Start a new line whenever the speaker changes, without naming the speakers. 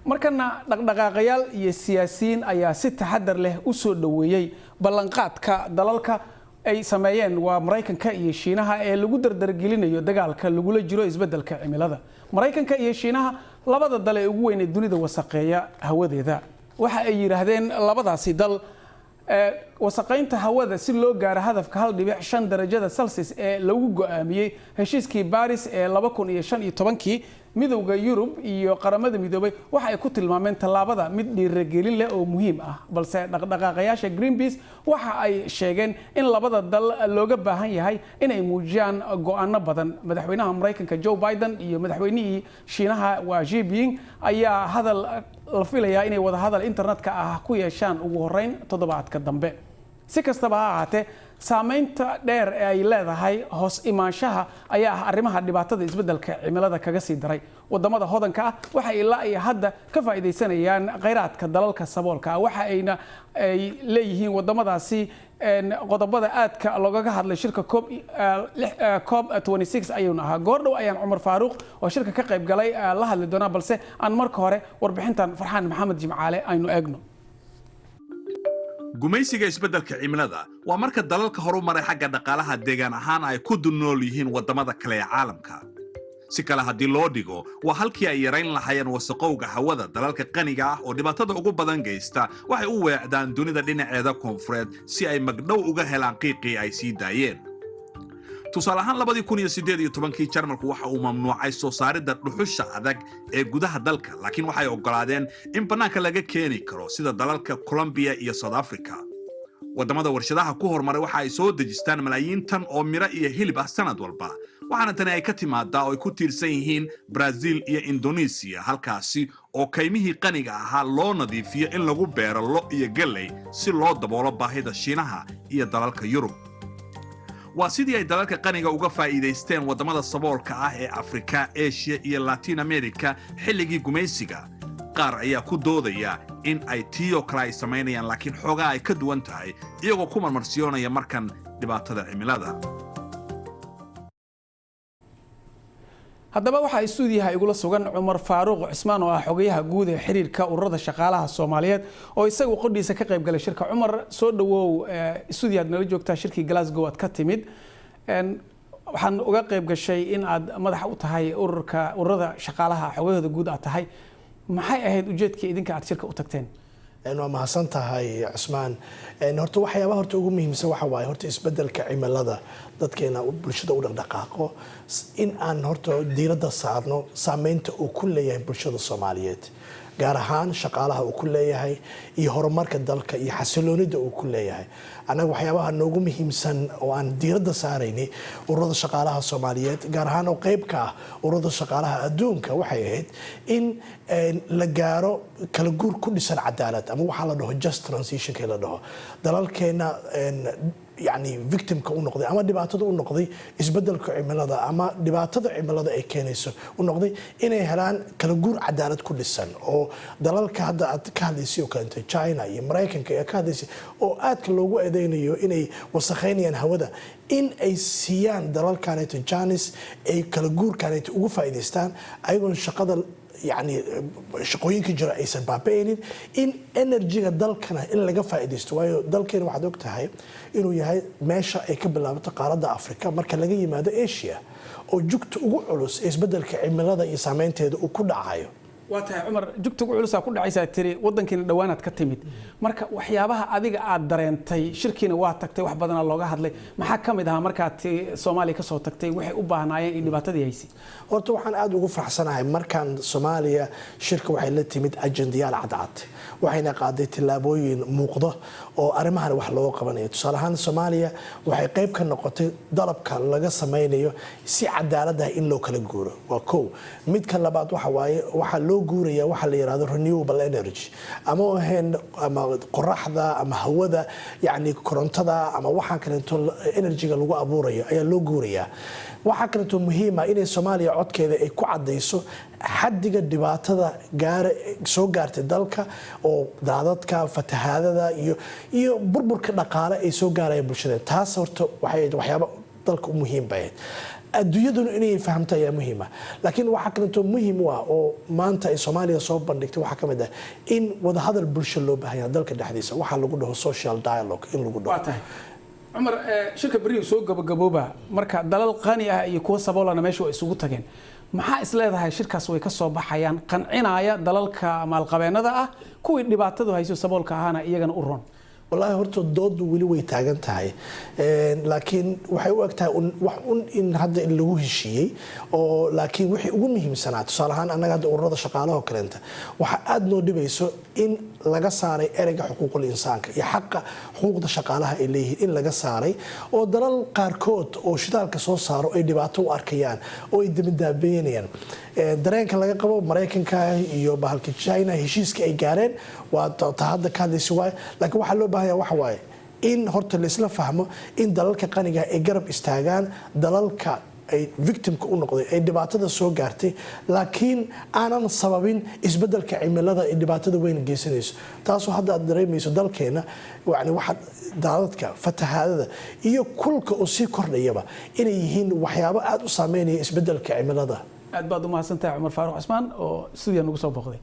markana dhaqdhaqaaqayaal iyo siyaasiyiin ayaa si taxadar leh u soo dhaweeyay ballanqaadka dalalka ay sameeyeen waa Mareykanka iyo Shiinaha ee lagu dardargelinayo dagaalka lagula jiro isbeddelka cimilada. Mareykanka iyo Shiinaha labada dal ee ugu weyn ee dunida wasaqeeya hawadeeda waxa ay yiraahdeen labadaasi dal wasaqeynta hawada si loo gaaro hadafka 1.5 darajada Celsius ee lagu go'aamiyay heshiiskii Paris ee 2015 midowga Yurub iyo qaramada midoobay waxa ay ku tilmaameen talaabada mid dhiirigelin leh oo muhiim ah balse dhaqdhaqaaqayaasha Greenpeace waxa ay sheegeen in labada dal looga baahan yahay inay muujiyaan go'aano badan. Madaxweynaha Mareykanka Joe Biden iyo madaxweynihii Shiinaha waa Xi Jinping ayaa hadal la filayaa inay wada hadal internetka ah ku yeeshaan ugu horeyn toddobaadka dambe. si kastaba ha ahaatee saameynta dheer ee ay leedahay hoos imaanshaha ayaa arrimaha dhibaatada isbeddelka cimilada kaga sii daray. wadamada hodanka ah waxa ilaa ay hadda ka faa'iideysanayaan kheyraadka dalalka saboolka ah waxa ayna ay leeyihiin wadamadaasi qodobada aadka looga hadlay shirka COP 26 ayuuna ahaa. goordhow ayaan Cumar Faaruq oo shirka ka qayb galay la hadli doonaa balse aan marka hore warbixintan Farxaan Maxamed Jimcaale aynu eegno.
gumaysiga isbeddelka cimilada waa marka dalalka horumaray xagga dhaqaalaha deegaan ahaan ay ku dulnool yihiin wadamada kale ee caalamka. si kale haddii loo dhigo waa halkii ay yarayn lahaayeen wasaqowga hawada dalalka qaniga ah oo dhibaatada ugu badan geysta waxay u weecdaan dunida dhinaceeda koonfureed si ay magdhow uga helaan qiiqii ay sii daayeen. tusaale ahaan 2018 Jarmalku waxa uu mamnuucay soo saaridda dhuxusha adag ee gudaha dalka laakiin waxay ogolaadeen in banaanka laga keeni karo sida dalalka Colombia iyo South Africa. wadamada warshadaha ku hormaray waxa ay soo dejistaan malaayiin tan oo miro iyo hilib ah sanad walba waxaana tani ay ka timaadaa oo ay ku tiirsan yihiin Brazil iyo Indonesia halkaasi oo kaymihii qaniga ahaa loo nadiifiyo in lagu beero lo iyo galley si loo daboolo baahida Shiinaha iyo dalalka Yurub. waa sidii ay dalalka qaniga uga faa'iideysteen wadamada saboolka ah ee Afrika, Asia iyo Latin America xilligii gumaysiga. qaar ayaa ku doodaya in ay tiyo kale ay sameynayaan laakiin xoogaa ay ka duwan tahay iyagoo ku marmarsiyoonaya markan dhibaatada cimilada.
haddaba waxa stuudiyaha igula sugan Cumar Faaruq Cismaan oo ah xogayaha guud ee xiriirka ururada shaqaalaha Soomaaliyeed oo isagu qodhiisa ka qayb galay shirka. Cumar soo dhawow stuudiyaha nala joogtaa shirkii Glasgow aad ka timid waxaan uga qayb gashay in aad madax u tahay ururada shaqaalaha xogayahooda guud aad tahay maxay ahayd ujeedkii idinka aad shirka u tagteen?
waa mahadsan tahay Cismaan. horta waxyaabaha horta ugu muhiimsan waxa waaye horta isbeddelka cimilada dadkeena bulshada u dhaqdhaqaaqo in aan horta diiradda saarno saameynta uu ku leeyahay bulshada Soomaaliyeed gaar ahaan shaqaalaha uu ku leeyahay iyo horumarka dalka iyo xasiloonida uu ku leeyahay. anaga waxyaabaha noogu muhiimsan oo aan diiradda saaraynay ururada shaqaalaha Soomaaliyeed gaar ahaan oo qayb ka ah ururada shaqaalaha adduunka waxay ahayd in la gaaro kala guur ku dhisan cadaalad ama waxa la dhaho just transition ka la dhaho dalalkeena يعني victim ka u noqday ama dhibaatada u noqday isbeddelka cimilada ama dhibaatada cimilada ay keenayso u noqday inay helaan kala guur cadaalad ku dhisan oo dalalka hadda aad ka hadlaysay oo kale China iyo Mareykanka ay ka hadlaysay oo aadka loogu eedeynayo inay wasakheynayaan hawada in ay siiyaan dalalkaanayto Janis ay kala guurkaanayto ugu faa'iideystaan ayagoon shaqada يعني shaqooyinka jira aysan baabaynin in energy-ga dalkana in laga faa'iideysto waayo dalkeena waxaad og tahay inuu yahay meesha ay ka bilaabato qaaradda Afrika marka laga yimaado Asia oo jugta ugu culus isbeddelka cimilada iyo saameynteeda uu ku dhacayo.
waatahay Cumar jugta ugu culus ku dhacaysa tiri wadankeena dhawaanaad ka timid marka waxyaabaha adiga aad dareentay shirkiina waa tagtay wax badan looga hadlay maxaa kamid ah markaad Soomaaliya ka soo tagtay waxay u baahnaayeen in dhibaatadii haysi?
horta waxaan aad ugu faraxsanahay markaan Soomaaliya shirka waxay la timid ajendayaal cadcad waxayna qaaday tilaabooyin muuqda oo arrimahan wax loo qabanayo. tusaale ahaan Soomaaliya waxay qayb ka noqotay dalabka laga sameeyo si cadaalad ah in loo kala guuro. waa koow midka labaad waxa waaye waxa loo guuraya waxa la yiraahdo renewable energy ama qoraxda ama hawada yani korontada ama waxa kale energy-ga lagu abuurayo ayaa loo guuraya. waxa kale oo muhiim ah in Soomaaliya codkeeda ay ku cadeyso xaddiga dhibaatada soo gaartay dalka oo daadadka fatahaadada iyo burburka dhaqaale ay soo gaarayaan bulshada. taas horta waxyaabo dalka muhiim ah. adduunyaduna inay fahamto ayaa muhiim ah laakiin waxa kale muhiim u ah oo maanta ay Soomaaliya soo bandhigtay waxa kamid ah in wada hadal bulsho loo baahan yahay dalka dhexdiisa waxa lagu dhaho social dialogue in lagu dhaho
عمر شركة بريو سوق جبوبة مركا دلال قاني يكون سبولا نمشي ويسوق تجين maxaa isleedahay shirkaas way ka soo baxayaan qancinaya dalalka maalqabeennada ah kuwii dhibaatadu hayso saboolka ahaana iyagana u roon
والله horta dood wali way taagan tahay laakiin waxay u egtahay wax in hadda in lagu heshiiyay oo laakiin wixii ugu muhiimsanaa tusaalahaan anaga hadda ururada shaqaalaha kaleenta waxa aad noo dhibayso in laga saaray ereyga xuquuqul insaanka iyo xaqa xuquuqda shaqaalaha ay leeyihiin in laga saaray oo dalal qaarkood oo shidaalka soo saaro ay dhibaato u arkayaan oo ay dibadaabeynayaan dareenka laga qabo Mareykanka iyo bahalka China heshiiska ay gaareen waa hadda ka hadlaysi waay laakiin waxa loo baahan yahay waxa waaye in horta la isla fahmo in dalalka qaniga ay garab istaagaan dalalka ay victimka u noqday ay dhibaatada soo gaartay laakiin aanan sababin isbeddelka cimilada ee dhibaatada weyn geysanayso taasoo hadda aad dareemayso dalkeena waxa daadadka fatahaadada iyo kulka oo sii kordhayaba inay yihiin waxyaabo aad u saameynaya isbeddelka cimilada
aad baad u mahadsantahay Cumar Faaruq Cismaan oo sidii nagu soo booqday